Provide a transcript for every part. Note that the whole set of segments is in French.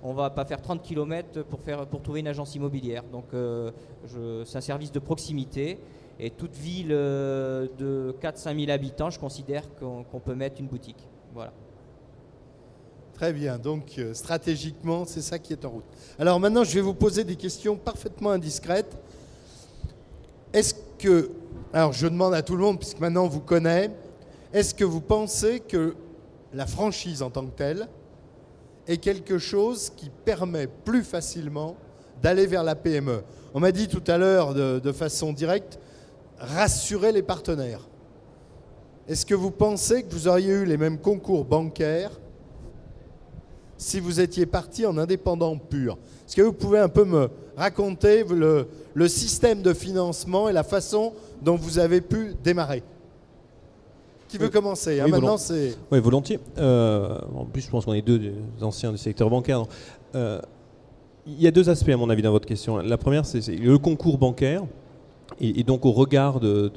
On ne va pas faire 30 km pour trouver une agence immobilière. Donc c'est un service de proximité. Et toute ville de 4-5 000 habitants, je considère qu'on peut mettre une boutique. Voilà. Très bien, donc stratégiquement, c'est ça qui est en route. Alors maintenant, je vais vous poser des questions parfaitement indiscrètes. Est-ce que, alors je demande à tout le monde, puisque maintenant on vous connaît, est-ce que vous pensez que la franchise en tant que telle est quelque chose qui permet plus facilement d'aller vers la PME? On m'a dit tout à l'heure de façon directe, rassurer les partenaires. Est-ce que vous pensez que vous auriez eu les mêmes concours bancaires si vous étiez parti en indépendant pur? Est-ce que vous pouvez un peu me raconter le système de financement et la façon dont vous avez pu démarrer? Qui veut commencer? Oui, maintenant, c'est... Oui, volontiers. En plus, je pense qu'on est deux des anciens du secteur bancaire. Il y a deux aspects, à mon avis, dans votre question. La première, c'est le concours bancaire. Et donc au regard de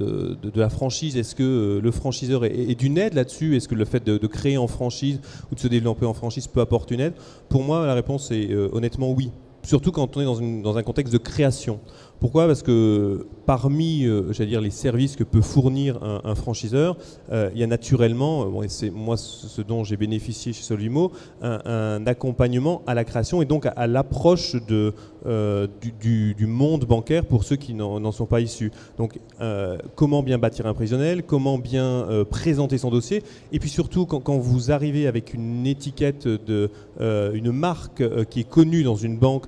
la franchise, est-ce que le franchiseur est d'une aide là-dessus? Est-ce que le fait de créer en franchise ou de se développer en franchise peut apporter une aide? Pour moi, la réponse est honnêtement oui. Surtout quand on est dans un contexte de création. Pourquoi? Parce que parmi j'allais dire, les services que peut fournir un franchiseur, il y a naturellement, et c'est moi ce dont j'ai bénéficié chez Solvimo, un accompagnement à la création et donc à l'approche du monde bancaire pour ceux qui n'en sont pas issus. Donc comment bien bâtir un prévisionnel, comment bien présenter son dossier, et puis surtout quand vous arrivez avec une étiquette, une marque qui est connue dans une banque,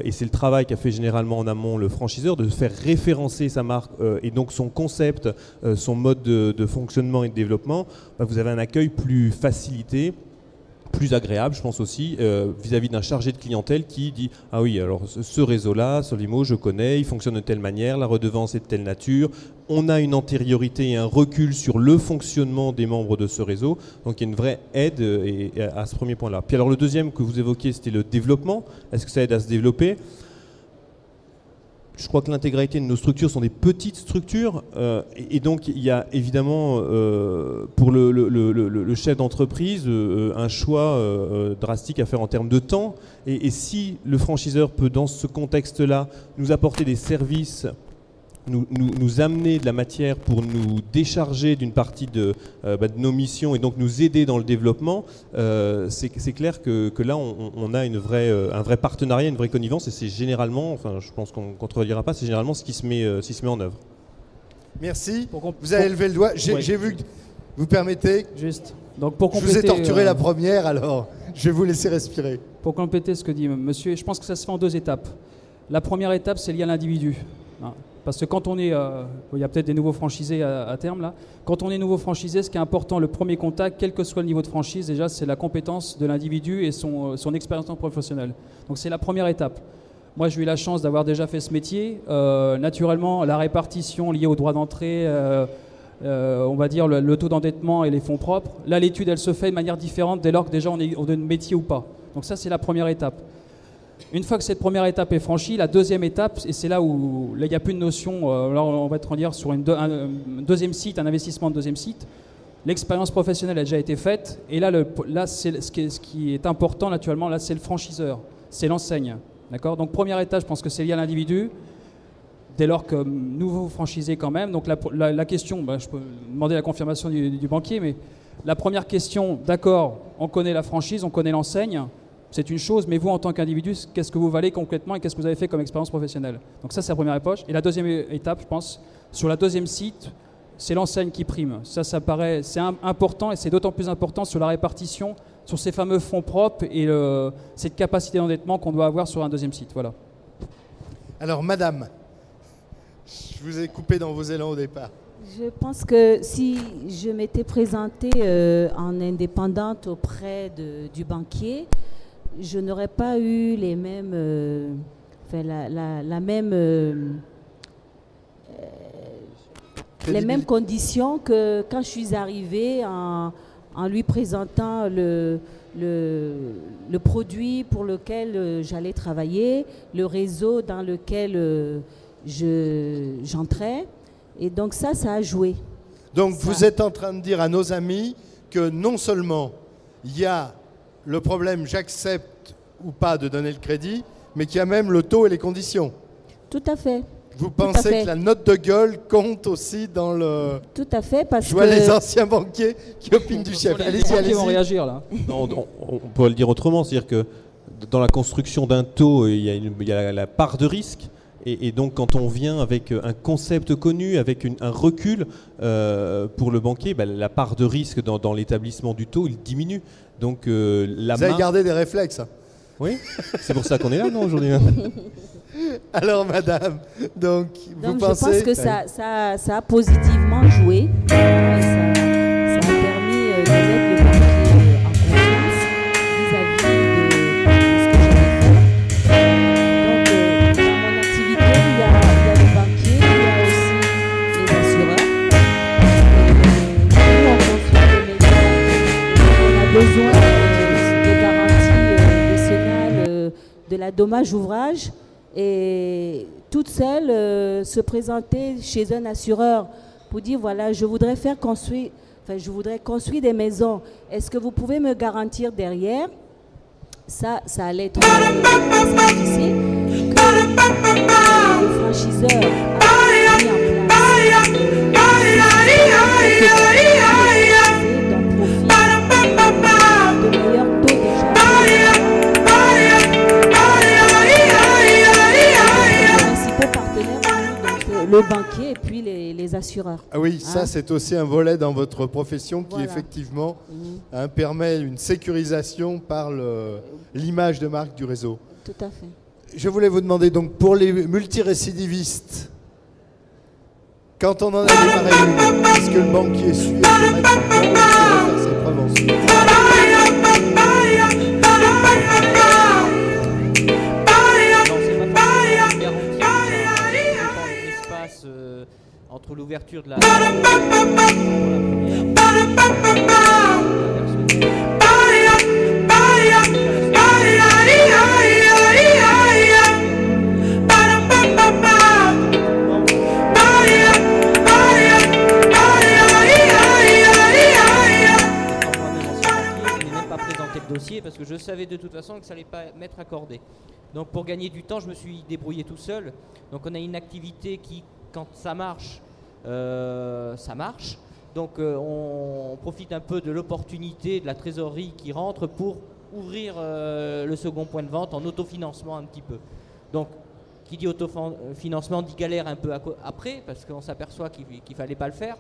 et c'est le travail qu'a fait généralement en amont le franchiseur, de faire référencer sa marque et donc son concept, son mode de fonctionnement et de développement, vous avez un accueil plus facilité, plus agréable, je pense aussi, vis-à-vis d'un chargé de clientèle qui dit « Ah oui, alors ce réseau-là, Solvimo, je connais, il fonctionne de telle manière, la redevance est de telle nature, on a une antériorité et un recul sur le fonctionnement des membres de ce réseau. » Donc il y a une vraie aide à ce premier point-là. Puis alors le deuxième que vous évoquiez, c'était le développement. Est-ce que ça aide à se développer ? Je crois que l'intégralité de nos structures sont des petites structures et donc il y a évidemment pour le chef d'entreprise un choix drastique à faire en termes de temps et si le franchiseur peut dans ce contexte-là nous apporter des services, nous amener de la matière pour nous décharger d'une partie de nos missions et donc nous aider dans le développement, c'est clair que là on a un vrai partenariat, une vraie connivence et c'est généralement, enfin je pense qu'on ne contredira pas, c'est généralement ce qui se met en œuvre. Merci. Vous avez levé le doigt. J'ai vu que vous permettez. Juste. Donc pour je vous ai torturé la première, alors je vais vous laisser respirer. Pour compléter ce que dit monsieur, je pense que ça se fait en deux étapes. La première étape, c'est lié à l'individu. Parce que quand on est, il y a peut-être des nouveaux franchisés à terme là, quand on est nouveau franchisé, ce qui est important, le premier contact, quel que soit le niveau de franchise, déjà c'est la compétence de l'individu et son expérience professionnelle. Donc c'est la première étape. Moi j'ai eu la chance d'avoir déjà fait ce métier. Naturellement, la répartition liée au droit d'entrée, on va dire le taux d'endettement et les fonds propres, là l'étude elle se fait de manière différente dès lors que déjà on est de métier ou pas. Donc ça c'est la première étape. Une fois que cette première étape est franchie, la deuxième étape, et c'est là où il n'y a plus de notion, là on va dire sur un deuxième site, un investissement de deuxième site, l'expérience professionnelle a déjà été faite, et là, ce qui est important naturellement, là c'est le franchiseur, c'est l'enseigne. D'accord ? Donc première étape, je pense que c'est lié à l'individu, dès lors que nouveau franchisé quand même, donc la question, je peux demander la confirmation du banquier, mais la première question, d'accord, on connaît la franchise, on connaît l'enseigne, c'est une chose, mais vous, en tant qu'individu, qu'est-ce que vous valez concrètement et qu'est-ce que vous avez fait comme expérience professionnelle? Donc ça, c'est la première époque. Et la deuxième étape, je pense, sur la deuxième site, c'est l'enseigne qui prime. Ça paraît, c'est important et c'est d'autant plus important sur la répartition, sur ces fameux fonds propres et cette capacité d'endettement qu'on doit avoir sur un deuxième site. Voilà. Alors, madame, je vous ai coupé dans vos élans au départ. Je pense que si je m'étais présentée en indépendante auprès du banquier, je n'aurais pas eu les mêmes, les mêmes conditions que quand je suis arrivée en lui présentant le produit pour lequel j'allais travailler, le réseau dans lequel j'entrais. Et donc ça a joué. Donc vous êtes en train de dire à nos amis que non seulement il y a le problème j'accepte ou pas de donner le crédit, mais qui a même le taux et les conditions. Tout à fait. Vous pensez fait. que la note de gueule compte aussi dans le... Tout à fait, parce Je vois que... les anciens banquiers qui opinent du chef. Allez-y, Ils vont allez-y. réagir là. Non, on pourrait le dire autrement, c'est-à-dire que dans la construction d'un taux, il y a la part de risque. Et donc, quand on vient avec un concept connu, avec un recul pour le banquier, la part de risque dans l'établissement du taux, il diminue. Donc, Vous avez gardé des réflexes. Oui, c'est pour ça qu'on est là, non, aujourd'hui. Alors, madame, donc vous Donc, pensez... je pense que ça a positivement joué. Ça a permis de mettre le banquier en confiance vis-à-vis de ce que j'avais fait. Donc, dans mon activité, il y a le banquier, il y a aussi les assureurs. Nous, on construit des maisons. On a besoin de garanties décennales de la dommage ouvrage. Et toute seule se présenter chez un assureur pour dire voilà, je voudrais construire des maisons. Est-ce que vous pouvez me garantir derrière? Ça allait être assez difficile. Que le franchiseur a mis en place d'un profit de meilleurs taux déjà. Le banquier et puis les assureurs. Ah oui, ça c'est aussi un volet dans votre profession qui effectivement permet une sécurisation par l'image de marque du réseau. Tout à fait. Je voulais vous demander donc pour les multirécidivistes, quand on en a démarré une, est-ce que le banquier suit automatiquement ou est-ce qu'il va faire ses preuves ensuite? Entre l'ouverture de la dossier parce que je savais de toute façon que ça n'allait pas m'être accordé. Donc pour gagner du temps, je me suis débrouillé tout seul. Donc on a une activité qui, quand ça marche, ça marche. Donc on profite un peu de l'opportunité de la trésorerie qui rentre pour ouvrir le second point de vente en autofinancement un petit peu. Donc qui dit autofinancement dit galère un peu après parce qu'on s'aperçoit qu'il ne fallait pas le faire.